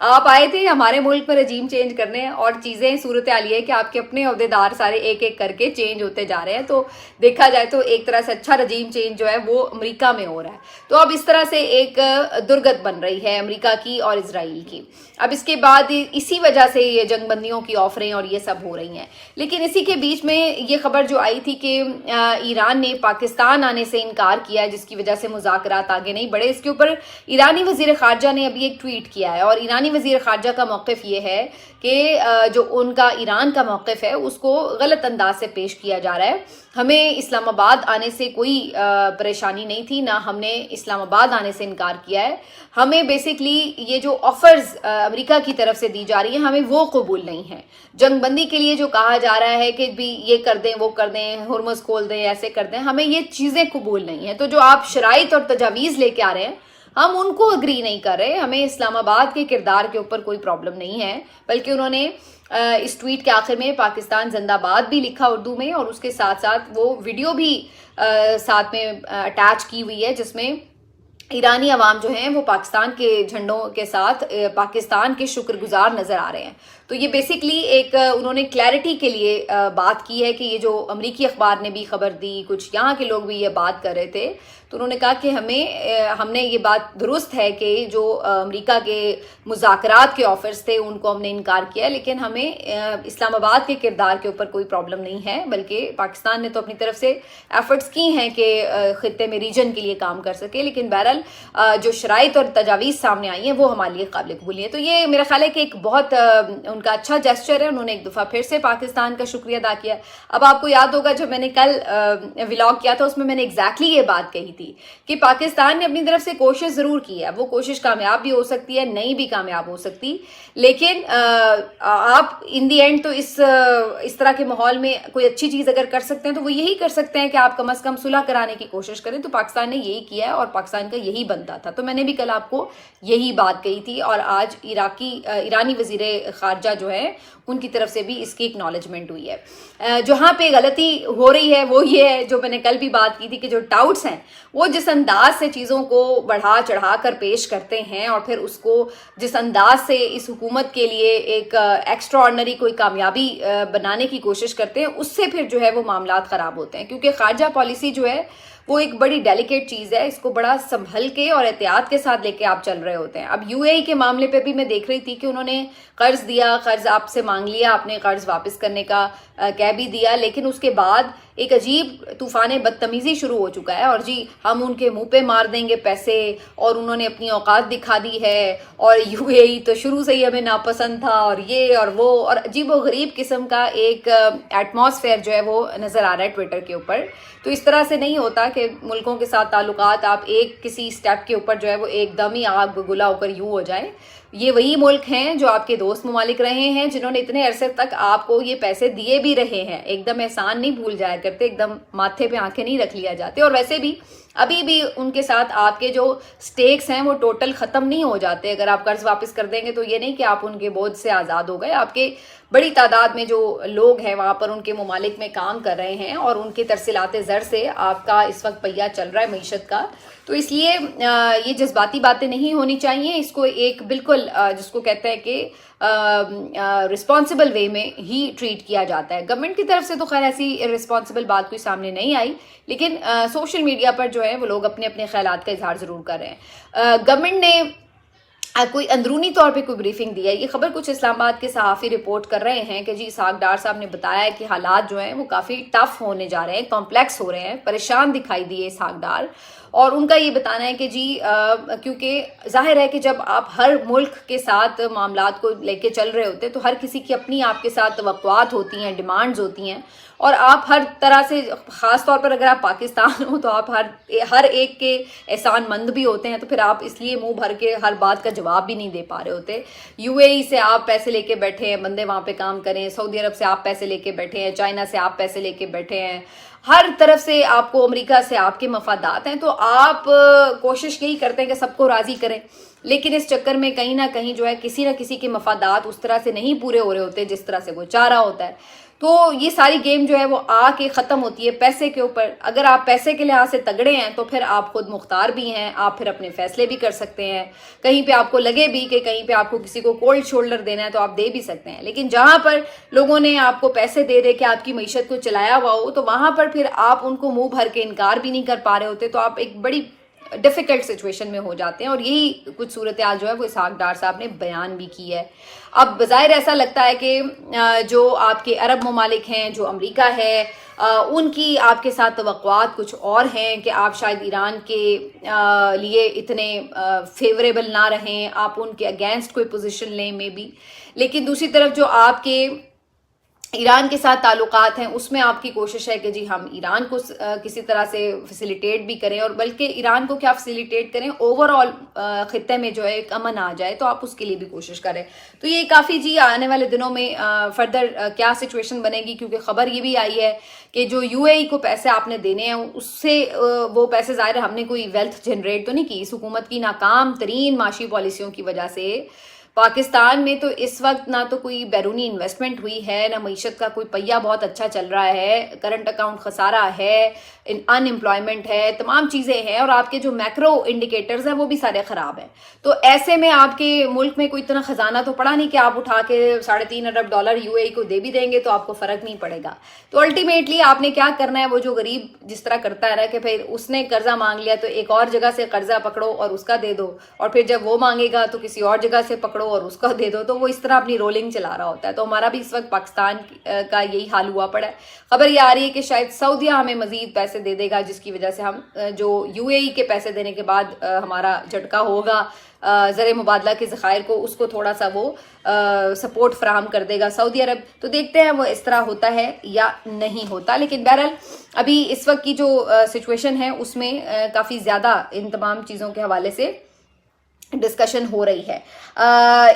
آپ آئے تھے ہمارے ملک میں رجیم چینج کرنے اور چیزیں صورتحال یہ ہے کہ آپ کے اپنے عہدیدار سارے ایک ایک کر کے چینج ہوتے جا رہے ہیں. تو دیکھا جائے تو ایک طرح سے اچھا رجیم چینج جو ہے وہ امریکہ میں ہو رہا ہے. تو اب اس طرح سے ایک درگت بن رہی ہے امریکہ کی اور اسرائیل کی. اب اس کے بعد اسی وجہ سے یہ جنگ بندیوں کی آفریں اور یہ سب ہو رہی ہیں. لیکن اسی کے بیچ میں یہ خبر جو آئی تھی کہ ایران نے پاکستان آنے سے انکار کیا ہے جس کی وجہ سے مذاکرات آگے نہیں بڑھے. اس کے اوپر ایرانی وزیر خارجہ نے ابھی ایک ٹویٹ کیا ہے اور ایرانی وزیر خارجہ کا موقف یہ ہے کہ جو ان کا ایران کا موقف ہے اس کو غلط انداز سے پیش کیا جا رہا ہے. ہمیں اسلام آباد آنے سے کوئی پریشانی نہیں تھی، نہ ہم نے اسلام آباد آنے سے انکار کیا ہے. ہمیں بیسکلی یہ جو آفرز امریکہ کی طرف سے دی جا رہی ہیں ہمیں وہ قبول نہیں ہیں. جنگ بندی کے لیے جو کہا جا رہا ہے کہ بھی یہ کر دیں وہ کر دیں، ہرمز کھول دیں، ایسے کر دیں، ہمیں یہ چیزیں قبول نہیں ہیں. تو جو آپ شرائط اور تجاویز لے کے آ رہے ہیں ہم ان کو اگری نہیں کر رہے. ہمیں اسلام آباد کے کردار کے اوپر کوئی پرابلم نہیں ہے. بلکہ انہوں نے اس ٹویٹ کے آخر میں پاکستان زندہ باد بھی لکھا اردو میں اور اس کے ساتھ ساتھ وہ ویڈیو بھی ساتھ میں اٹیچ کی ہوئی ہے جس میں ایرانی عوام جو ہیں وہ پاکستان کے جھنڈوں کے ساتھ پاکستان کے شکر گزار نظر آ رہے ہیں. تو یہ بیسکلی ایک انہوں نے کلیئرٹی کے لیے بات کی ہے کہ یہ جو امریکی اخبار نے بھی خبر دی، کچھ یہاں کے لوگ بھی یہ بات کر رہے تھے، تو انہوں نے کہا کہ ہم نے یہ بات درست ہے کہ جو امریکہ کے مذاکرات کے آفرز تھے ان کو ہم نے انکار کیا، لیکن ہمیں اسلام آباد کے کردار کے اوپر کوئی پرابلم نہیں ہے. بلکہ پاکستان نے تو اپنی طرف سے ایفرٹس کی ہیں کہ خطے میں ریجن کے لیے کام کر سکے. لیکن بہرحال جو شرائط اور تجاویز سامنے آئی ہیں وہ ہمارے لیے قابل قبول ہیں. تو یہ میرا خیال ہے کہ ایک بہت ان کا اچھا جیسچر ہے. انہوں نے ایک دفعہ پھر سے پاکستان کا شکریہ ادا کیا. اب آپ کو یاد ہوگا جب میں نے کل ولاگ کیا تھا اس میں نے ایگزیکٹلی یہ بات کہی تھی کہ پاکستان نے اپنی طرف سے کوشش ضرور کی ہے. وہ کوشش کامیاب بھی ہو سکتی ہے، نہیں بھی کامیاب ہو سکتی، لیکن آپ ان دی اینڈ تو اس طرح کے ماحول میں کوئی اچھی چیز اگر کر سکتے ہیں تو وہ یہی کر سکتے ہیں کہ آپ کم از کم صلح کرانے کی کوشش کریں. تو پاکستان نے یہی کیا ہے اور پاکستان کا یہی بنتا تھا. تو میں نے بھی کل آپ کو یہی بات کہی تھی اور آج ایرانی وزیر خارجہ جو ہے ان کی طرف سے بھی اس کی اکنالجمنٹ ہوئی ہے. جہاں پہ غلطی ہو رہی ہے وہ یہ ہے جو میں نے کل بھی بات کی تھی کہ جو ڈاؤٹس ہیں وہ جس انداز سے چیزوں کو بڑھا چڑھا کر پیش کرتے ہیں اور پھر اس کو جس انداز سے اس حکومت کے لیے ایک ایکسٹرا آرڈنری کوئی کامیابی بنانے کی کوشش کرتے ہیں، اس سے پھر جو ہے وہ معاملات خراب ہوتے ہیں. کیونکہ خارجہ پالیسی جو ہے وہ ایک بڑی ڈیلیکیٹ چیز ہے، اس کو بڑا سنبھل کے اور احتیاط کے ساتھ لے کے آپ چل رہے ہوتے ہیں. اب یو اے ای کے معاملے پہ بھی میں دیکھ رہی تھی کہ انہوں نے قرض دیا، قرض آپ سے مانگ لیا، آپ نے قرض واپس کرنے کا کہہ بھی دیا، لیکن اس کے بعد ایک عجیب طوفان بدتمیزی شروع ہو چکا ہے اور جی ہم ان کے منہ پہ مار دیں گے پیسے، اور انہوں نے اپنی اوقات دکھا دی ہے اور یو اے ای تو شروع سے ہی ہمیں ناپسند تھا اور یہ اور وہ، اور عجیب و غریب قسم کا ایک ایٹماسفیئر جو ہے وہ نظر آ رہا ہے ٹویٹر کے اوپر. تو اس طرح سے نہیں ہوتا کہ ملکوں کے ساتھ تعلقات آپ ایک کسی سٹیپ کے اوپر جو ہے وہ ایک دم ہی آگ بگولا ہو کر یوں ہو جائیں. یہ وہی ملک ہیں جو آپ کے دوست ممالک رہے ہیں جنہوں نے اتنے عرصے تک آپ کو یہ پیسے دیے بھی رہے ہیں. ایک دم احسان نہیں بھول جایا کرتے، ایک دم ماتھے پہ آنکھیں نہیں رکھ لیا جاتے. اور ویسے بھی ابھی بھی ان کے ساتھ آپ کے جو سٹیکس ہیں وہ ٹوٹل ختم نہیں ہو جاتے. اگر آپ قرض واپس کر دیں گے تو یہ نہیں کہ آپ ان کے بوجھ سے آزاد ہو گئے. آپ کے بڑی تعداد میں جو لوگ ہیں وہاں پر ان کے ممالک میں کام کر رہے ہیں اور ان کے ترسیلات زر سے آپ کا اس وقت پہیہ چل رہا ہے معیشت کا. تو اس لیے یہ جذباتی باتیں نہیں ہونی چاہیے. اس کو ایک بالکل جس کو کہتے ہیں کہ رسپانسبل وے میں ہی ٹریٹ کیا جاتا ہے. گورنمنٹ کی طرف سے تو خیر ایسی رسپانسبل بات کوئی سامنے نہیں آئی، لیکن سوشل میڈیا پر جو ہے وہ لوگ اپنے اپنے خیالات کا اظہار ضرور کر رہے ہیں. گورنمنٹ نے کوئی اندرونی طور پہ کوئی بریفنگ دی ہے. یہ خبر کچھ اسلام آباد کے صحافی رپورٹ کر رہے ہیں کہ جی اسحاق ڈار صاحب نے بتایا ہے کہ حالات جو ہیں وہ کافی ٹف ہونے جا رہے ہیں، کمپلیکس ہو رہے ہیں، پریشان دکھائی دیے اسحاق ڈار. اور ان کا یہ بتانا ہے کہ جی کیونکہ ظاہر ہے کہ جب آپ ہر ملک کے ساتھ معاملات کو لے کے چل رہے ہوتے ہیں تو ہر کسی کی اپنی آپ کے ساتھ توقعات ہوتی ہیں، ڈیمانڈز ہوتی ہیں، اور آپ ہر طرح سے خاص طور پر اگر آپ پاکستان ہو تو آپ ہر ایک کے احسان مند بھی ہوتے ہیں. تو پھر آپ اس لیے منہ بھر کے ہر بات کا جواب بھی نہیں دے پا رہے ہوتے. یو اے ای سے آپ پیسے لے کے بیٹھے ہیں بندے وہاں پہ کام کریں، سعودی عرب سے آپ پیسے لے کے بیٹھے ہیں، چائنا سے آپ پیسے لے کے بیٹھے ہیں، ہر طرف سے آپ کو امریکہ سے آپ کے مفادات ہیں. تو آپ کوشش یہی کرتے ہیں کہ سب کو راضی کریں، لیکن اس چکر میں کہیں نہ کہیں جو ہے کسی نہ کسی کے مفادات اس طرح سے نہیں پورے ہو رہے ہوتے جس طرح سے وہ چاہ رہا ہوتا ہے. تو یہ ساری گیم جو ہے وہ آ کے ختم ہوتی ہے پیسے کے اوپر. اگر آپ پیسے کے لحاظ سے تگڑے ہیں تو پھر آپ خود مختار بھی ہیں, آپ پھر اپنے فیصلے بھی کر سکتے ہیں. کہیں پہ آپ کو لگے بھی کہ کہیں پہ آپ کو کسی کو کولڈ شولڈر دینا ہے تو آپ دے بھی سکتے ہیں. لیکن جہاں پر لوگوں نے آپ کو پیسے دے دے کے آپ کی معیشت کو چلایا ہوا ہو تو وہاں پر پھر آپ ان کو منہ بھر کے انکار بھی نہیں کر پا رہے ہوتے, تو آپ ایک بڑی ڈیفیکلٹ سچویشن میں ہو جاتے ہیں. اور یہی کچھ صورتحال جو ہے وہ اسحاق ڈار صاحب نے بیان بھی کی ہے. اب بظاہر ایسا لگتا ہے کہ جو آپ کے عرب ممالک ہیں, جو امریکہ ہے, ان کی آپ کے ساتھ توقعات کچھ اور ہیں کہ آپ شاید ایران کے لیے اتنے فیوریبل نہ رہیں, آپ ان کے اگینسٹ کوئی پوزیشن لیں میں بھی. لیکن دوسری طرف جو آپ کے ایران کے ساتھ تعلقات ہیں اس میں آپ کی کوشش ہے کہ جی ہم ایران کو کسی طرح سے فیسیلیٹیٹ بھی کریں, اور بلکہ ایران کو کیا فیسیلیٹیٹ کریں, اوور آل خطے میں جو ہے ایک امن آ جائے تو آپ اس کے لیے بھی کوشش کریں. تو یہ کافی جی آنے والے دنوں میں فردر کیا سچویشن بنے گی, کیونکہ خبر یہ بھی آئی ہے کہ جو یو اے ای کو پیسے آپ نے دینے ہیں اس سے وہ پیسے ظاہر ہم نے کوئی ویلتھ جنریٹ تو نہیں کی. اس حکومت کی ناکام ترین معاشی پالیسیوں کی وجہ سے پاکستان میں تو اس وقت نہ تو کوئی بیرونی انویسٹمنٹ ہوئی ہے, نہ معیشت کا کوئی پہیہ بہت اچھا چل رہا ہے, کرنٹ اکاؤنٹ خسارہ ہے, ان امپلائمنٹ ہے, تمام چیزیں ہیں, اور آپ کے جو میکرو انڈیکیٹرز ہیں وہ بھی سارے خراب ہیں. تو ایسے میں آپ کے ملک میں کوئی اتنا خزانہ تو پڑا نہیں کہ آپ اٹھا کے $3.5 ارب یو اے ای کو دے بھی دیں گے تو آپ کو فرق نہیں پڑے گا. تو الٹیمیٹلی آپ نے کیا کرنا ہے, وہ جو غریب جس طرح کرتا ہے نا کہ پھر اس نے قرضہ مانگ لیا تو ایک اور جگہ سے قرضہ پکڑو اور اس کا دے دو, اور پھر جب وہ مانگے گا تو کسی اور جگہ سے پکڑو اور اس کو دے دو, تو وہ اس طرح اپنی رولنگ چلا رہا ہوتا ہے. تو ہمارا بھی اس وقت پاکستان کا یہی حال ہوا پڑا ہے. خبر یہ آ رہی ہے کہ شاید سعودیہ ہمیں مزید پیسے دے دے گا, جس کی وجہ سے ہم جو یو اے ای کے پیسے دینے کے بعد ہمارا جھٹکا ہوگا زر مبادلہ کے ذخائر کو, اس کو تھوڑا سا وہ سپورٹ فراہم کر دے گا سعودی عرب. تو دیکھتے ہیں وہ اس طرح ہوتا ہے یا نہیں ہوتا. لیکن بہرحال ابھی اس وقت کی جو سچویشن ہے اس میں کافی زیادہ ان تمام چیزوں کے حوالے سے ڈسکشن ہو رہی ہے.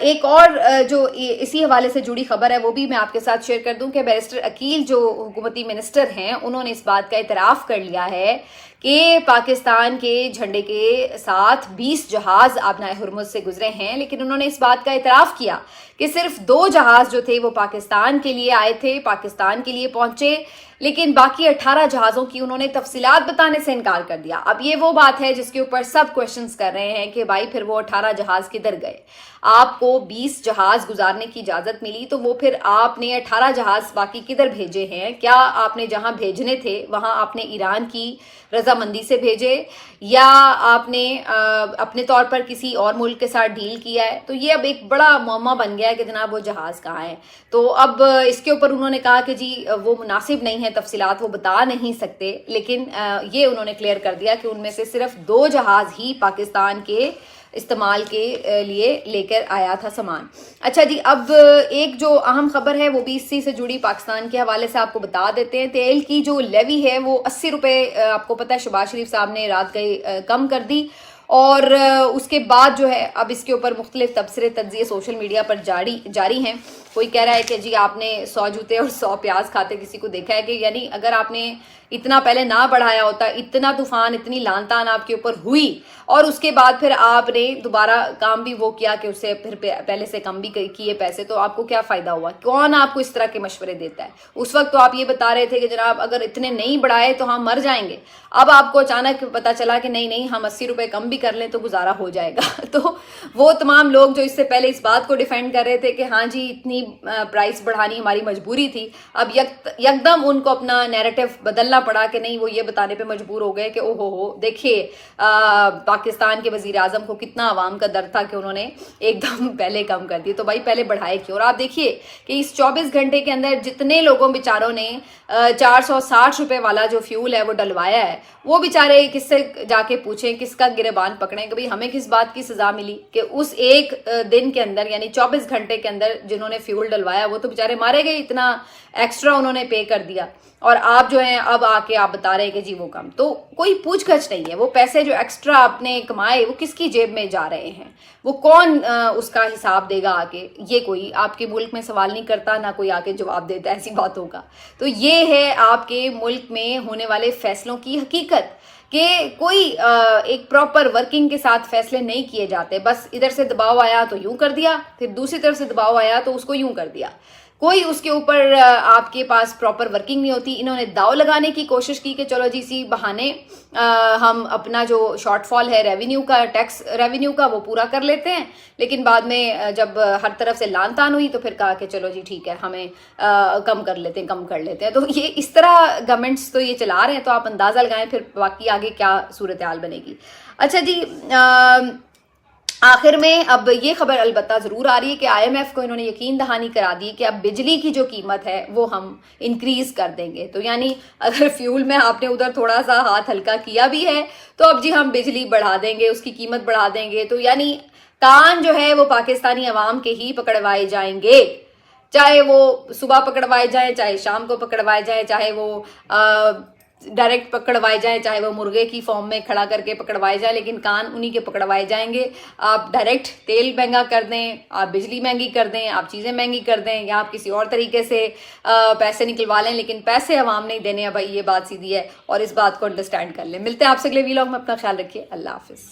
ایک اور جو اسی حوالے سے جڑی خبر ہے وہ بھی میں آپ کے ساتھ شیئر کر دوں کہ بیرسٹر عقیل جو حکومتی منسٹر ہیں انہوں نے اس بات کا اعتراف کر لیا ہے کہ پاکستان کے جھنڈے کے ساتھ 20 جہاز آبنائے ہرمز سے گزرے ہیں. لیکن انہوں نے اس بات کا اعتراف کیا کہ صرف 2 جہاز جو تھے وہ پاکستان کے لیے آئے تھے, پاکستان کے لیے پہنچے, لیکن باقی 18 جہازوں کی انہوں نے تفصیلات بتانے سے انکار کر دیا. اب یہ وہ بات ہے جس کے اوپر سب کوشچنز کر رہے ہیں کہ بھائی پھر وہ 18 جہاز کدھر گئے. آپ کو 20 جہاز گزارنے کی اجازت ملی تو وہ پھر آپ نے 18 جہاز باقی کدھر بھیجے ہیں؟ کیا آپ نے جہاں بھیجنے تھے وہاں آپ نے ایران کی رضامندی سے بھیجے, یا آپ نے اپنے طور پر کسی اور ملک کے ساتھ ڈیل کیا ہے؟ تو یہ اب ایک بڑا معمہ بن گیا ہے کہ جناب وہ جہاز کہاں ہیں. تو اب اس کے اوپر انہوں نے کہا کہ جی وہ مناسب نہیں ہے, تفصیلات وہ بتا نہیں سکتے, لیکن یہ انہوں نے کلیئر کر دیا کہ ان میں سے صرف 2 جہاز ہی پاکستان کے استعمال کے لیے لے کر آیا تھا سامان. اچھا جی, اب ایک جو اہم خبر ہے وہ بھی اسی سے جڑی پاکستان کے حوالے سے آپ کو بتا دیتے ہیں. تیل کی جو لیوی ہے وہ 80 روپے آپ کو پتہ ہے شہباز شریف صاحب نے رات گئے کم کر دی, اور اس کے بعد جو ہے اب اس کے اوپر مختلف تبصرے تجزیے سوشل میڈیا پر جاری ہیں. کوئی کہہ رہا ہے کہ جی آپ نے 100 جوتے اور 100 پیاز کھاتے کسی کو دیکھا ہے کہ, یعنی اگر آپ نے اتنا پہلے نہ بڑھایا ہوتا, اتنا طوفان اتنی لان تان آپ کے اوپر ہوئی اور اس کے بعد پھر آپ نے دوبارہ کام بھی وہ کیا کہ اس سے پھر پہلے سے کم بھی کیے پیسے, تو آپ کو کیا فائدہ ہوا؟ کون آپ کو اس طرح کے مشورے دیتا ہے؟ اس وقت تو آپ یہ بتا رہے تھے کہ جناب اگر اتنے نہیں بڑھائے تو ہم مر جائیں گے. اب آپ کو اچانک پتا چلا کہ نہیں ہم 80 روپے کم بھی کر لیں تو گزارا ہو جائے گا. تو وہ تمام لوگ جو اس سے پہلے اس بات کو ڈیفینڈ کر رہے تھے کہ ہاں جی اتنی پرائس بڑھانی ہماری مجبوری تھی, اب یکدم ان کو اپنا نیریٹو بدلنا پڑا کہ نہیں, وہ یہ بتانے پہ مجبور ہو گئے کہ او ہو دیکھیے پاکستان کے وزیر اعظم کو کتنا عوام کا درد تھا کہ انہوں نے ایک دم پہلے کم کر دی, تو بھائی پہلے بڑھائے کیوں؟ اور آپ دیکھیے کہ اس 24 گھنٹے کے اندر جتنے لوگوں بیچاروں نے 460 روپے والا جو فیول ہے وہ ڈلوایا ہے, وہ بیچارے کس سے جا کے پوچھیں, کس کا گریبان پکڑیں کہ بھئی ہمیں کس بات کی سزا ملی کہ اس ایک دن کے اندر یعنی 24 گھنٹے کے اندر جنہوں نے فیول ڈلوایا وہ تو بیچارے مارے گئے, اتنا ایکسٹرا انہوں نے پے کر دیا, اور آپ جو ہیں اب آ کے آپ بتا رہے ہیں کہ جی وہ کم. تو کوئی پوچھ گچھ نہیں ہے, وہ پیسے جو ایکسٹرا آپ نے کمائے وہ کس کی جیب میں جا رہے ہیں, وہ کون اس کا حساب دے گا آ کے؟ یہ کوئی آپ کے ملک میں سوال نہیں کرتا, نہ کوئی آ کے جواب دیتا ایسی باتوں کا. تو یہ ہے آپ کے ملک میں ہونے والے فیصلوں کی حقیقت کہ کوئی ایک پراپر ورکنگ کے ساتھ فیصلے نہیں کیے جاتے. بس ادھر سے دباؤ آیا تو یوں کر دیا, پھر دوسری طرف سے دباؤ آیا تو اس کو یوں کر دیا. کوئی اس کے اوپر آپ کے پاس پراپر ورکنگ نہیں ہوتی. انہوں نے داؤ لگانے کی کوشش کی کہ چلو جی اسی بہانے ہم اپنا جو شارٹ فال ہے ریونیو کا، ٹیکس ریونیو کا، وہ پورا کر لیتے ہیں. لیکن بعد میں جب ہر طرف سے لان تان ہوئی تو پھر کہا کہ چلو جی ٹھیک ہے ہمیں کم کر لیتے ہیں. تو یہ اس طرح گورنمنٹس تو یہ چلا رہے ہیں، تو آپ اندازہ لگائیں پھر باقی آگے کیا صورتحال بنے گی. اچھا جی، آخر میں اب یہ خبر البتہ ضرور آ رہی ہے کہ آئی ایم ایف کو انہوں نے یقین دہانی کرا دی کہ اب بجلی کی جو قیمت ہے وہ ہم انکریز کر دیں گے. تو یعنی اگر فیول میں آپ نے ادھر تھوڑا سا ہاتھ ہلکا کیا بھی ہے تو اب جی ہم بجلی بڑھا دیں گے، اس کی قیمت بڑھا دیں گے. تو یعنی کان جو ہے وہ پاکستانی عوام کے ہی پکڑوائے جائیں گے، چاہے وہ صبح پکڑوائے جائیں، چاہے شام کو پکڑوائے جائیں، چاہے وہ ڈائریکٹ پکڑوائے جائیں، چاہے وہ مرغے کی فارم میں کھڑا کر کے پکڑوائے جائیں، لیکن کان انہی کے پکڑوائے جائیں گے. آپ ڈائریکٹ تیل مہنگا کر دیں، آپ بجلی مہنگی کر دیں، آپ چیزیں مہنگی کر دیں، یا آپ کسی اور طریقے سے پیسے نکلوا لیں، لیکن پیسے عوام نہیں دینے ہیں. بھائی یہ بات سیدھی ہے اور اس بات کو انڈرسٹینڈ کر لیں. ملتے ہیں آپ سے اگلے ویلاگ میں. اپنا خیال رکھیے. اللہ حافظ.